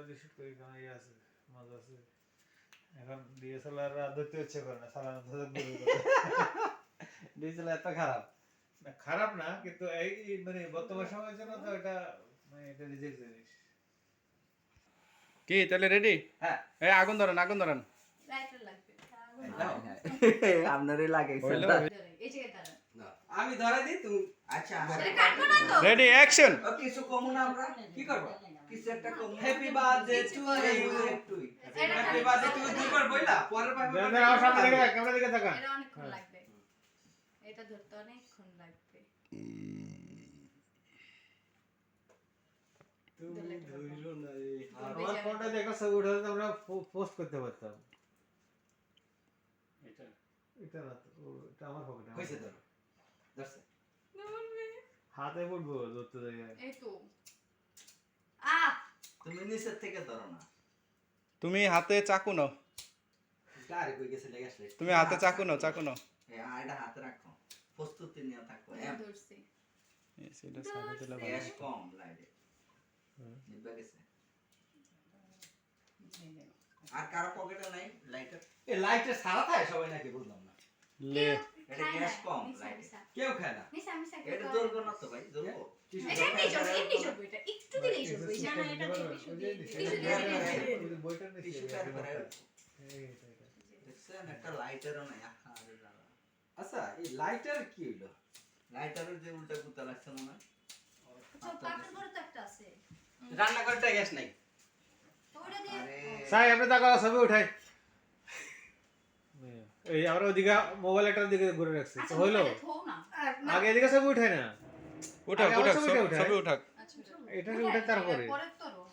দিয়ে শুট করি কারণ ইয়ে আছে মজা আছে এখন ডিএসএলআর আর ধরতে হচ্ছে করে না সারা ডিএসএলআর এত খারাপ না খারাপ না কিন্তু এই মানে বর্তমান সময়ের জন্য তো এটা মানে এটা রিজেক্ট জিনিস কি তাহলে রেডি? হ্যাঁ এই আগুন ধরেন লাইটার লাগবে আপনারই লাগাইছে এই যে দাঁড়ান আমি ধরে দিই তুমি আচ্ছা সেটা কাটবো না তো রেডি অ্যাকশন। ও কিছু কমু না আমরা কি করব কিছু একটা কমু happy birthday to you happy birthday to দুইবার বইলা পরের বার দাদা আমার সামনে দিকে ক্যামেরা দিকে তাকা এটা অনেকক্ষণ লাগবে এটা ধরতে অনেকক্ষণ লাগবে তুমি ধইরো না আমার ফোনটা দেখো সব উঠাতে তো আমরা পোস্ট করতে পারতাম এটা না তো এটা আমার পকেটে কইছে ধরো ধরছে হাতে পড়বো ধরতে জায়গায় এই তো তুমি নিচের থেকে ধরো না তুমি হাতে চাকু নাও, গাড়ি কই গেছে লেগে আসলে তুমি হাতে চাকু নাও। হ্যাঁ এটা হাতে রাখো প্রস্তুতি নিয়ে থাকো ধরছি সেটা সাইডে দিলে ভালো। গ্যাস কম লাইটে নিভে গেছে আর কারো পকেটে নাই লাইটার এই লাইটার সারা থাকে সবাই নাকি বুঝলাম না লে এটা গ্যাস কম লাইট কেউ খায় না মিসা এটা দরকার না তো ভাই দরকার এটা এমনি জব এটা একটু দিলেই জব না না এটা টিস্যু দিয়ে বইটা নিচে টিস্যু পেপার করে এই দেখছেন একটা লাইটারও নাই আরে দাদা আচ্ছা এই লাইটার কি হইলো লাইটারের যে উল্টা কুত্তা লাগছে মনে হয় তো পাকের ঘরে তো একটা আছে রান্না করতে গ্যাস নাই তো ওটা দিয়ে আরে সাই আপনি তাকা ছবি উঠাই এই আমরা ওদিকে মোবাইলটার দিকে ঘুরে রাখছি তো হইলো থো না আগে এদিকে ছবি উঠাই না উঠাক আগে আমার উঠাক ছবিটা উঠাই। ছবি উঠাক। আচ্ছা এটা উঠে তারপরে পরে তোরো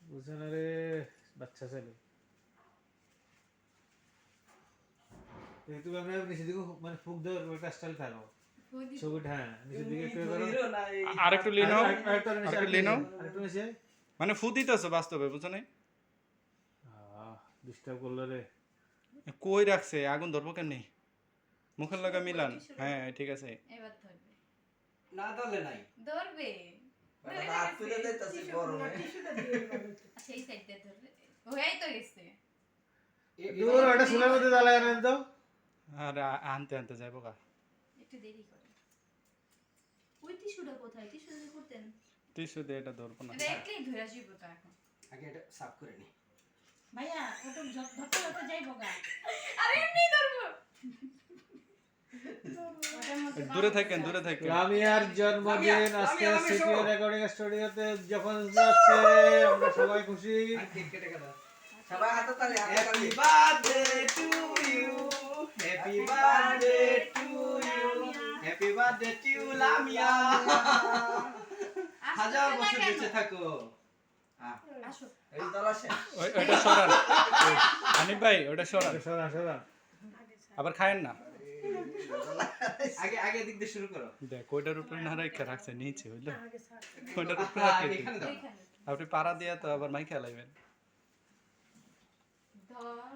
বুঝছেন রে বাচ্চা ছেলে তুমি আমরা নিচে দিকে মানে ফুক দেওয়ার একটা স্টাইল থাকো ছবিটা হ্যাঁ নিচের দিকে একটু করো ধইরো না এই আরেকটু লিনো, আরেকটু নিচে আরেকটু নিচে মানে ফু দিতেছো বাস্তবে, বুঝছো না? ডিস্টার্ব করলো রে কই রাখছে আগুন ধরবো কেন? মুখের লাগা মিলান। হ্যাঁ ঠিক আছে। এবার ধরবে না ধরলে নাই ধরবে রাত তুলে দিতেছি গরমে সেই সাইড দিয়ে ধরবে হয়েই তো গেছে দূর ওটা সুলের মধ্যে জ্বালায় আনেন তো আর আনতে যাইবো গা। একটু দেরি করে ওই টিস্যুটা কোথায় টিস্যু দিয়ে করতেন টিস্যু দিয়ে এটা ধরবো না। এটা একলাই ধরে আসিব তো এখন আগে এটা সাফ করে নি ভাইয়া ওটা ধরতে যাইবো গা আরে এমনি ধরবো ওটার মধ্যে দূরে থাকেন। লামিয়ার জন্মদিন আজকে সিপিও রেকর্ডিং স্টুডিওতে যখন যাচ্ছে আমরা সবাই খুশি আর কেক কেটে গেল সবাই হাতে তালি happy birthday to you happy birthday to you happy birthday to Lamia হাজার বছর বেঁচে থাকো আসো এই দলাশে ওইটা সরান হানিফ ভাই, ওটা সরান। সরা সরা আবার খায়েন না। আগে আগে দিক দিয়ে শুরু করো দেখ ওইটার উপরে না রেখে রাখছে নিচে, বুঝলো? ওইটার উপরে হ্যাঁ, রাখে এখানে দাও এখানে আপনি পাড়া দিয়ে তো আবার মাই খেলাইবেন।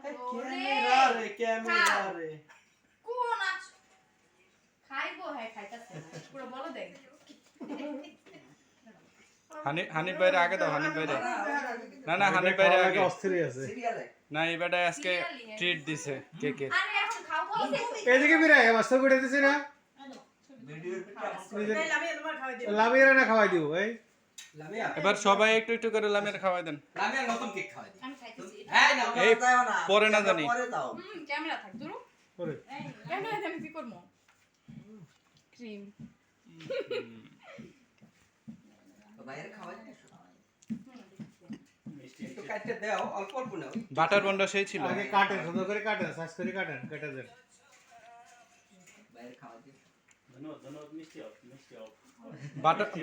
ক্যামেরা রে ক্যামেরা রে কোন আছ খাইবো হ্যাঁ খাইতাছে পুরো বলো দেখ হানিফ ভাইরে আগে দাও, হানিফ ভাইরে। না হানিফ ভাইরে আগে। অস্থির আছে সিরিয়ালে না এই বেটা আজকে ট্রিট দিছে কেকের। আরে এখন খাও বলছে এদিকে বিরাই বাস্তব করে দিছি না ভিডিওর তাইলে আমি তোমার খাওয়াই দেব লামিয়ারা না খাওয়াই দিব এই লামিয়া এবার সবাই একটু একটু করে লামিয়ার খাওয়াই দেন। লামিয়া নতুন কেক খাওয়াই দিই আমি খাইতেছি হ্যাঁ না এই দাও না পরে না জানি। পরে দাও ক্যামেরা থাক দূর করে ক্যামেরা আমি কি করব ক্রিম বাইরে খাওয়াই দিই একটু কাটতে দাও অল্প অল্প নাও বাটার বন্ডা সেই ছিল। আগে কাটেন সুন্দর করে কাটেন সাইজ করে কাটেন কেটে দেন বাইরে খাওয়াই দিই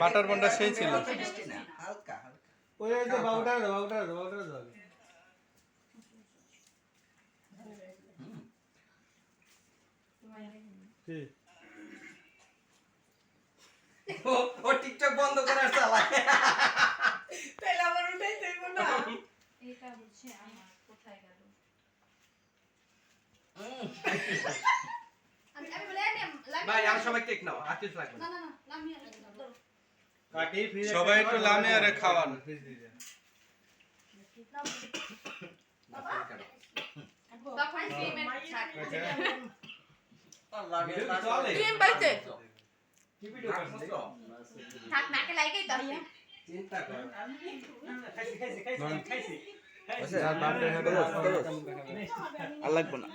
বাটার বন্ডা সেই ছিল। মিষ্টি না হালকা হালকা ওই যে বাউটা দাও কি ও টিকটক বন্ধ করার চালায় তাইলে আমার উঠাই দেব না এটা বুঝছে আমার কোথায় গেল আমি বলে আমি ভাই আর সবাই কেক নাও আর কিছু লাগবে না না না না লামিয়া কাটি ফ্রিজে সবাই একটু লামিয়ারে খাওয়ান। ফ্রিজ দিয়ে দেন তখন ক্রিমের ছাক ক্রিম পাইছে কি ভিডিও করছিস থাক নাকে লাগাই দাও চিন্তা কর খাইছি আর লাগবো না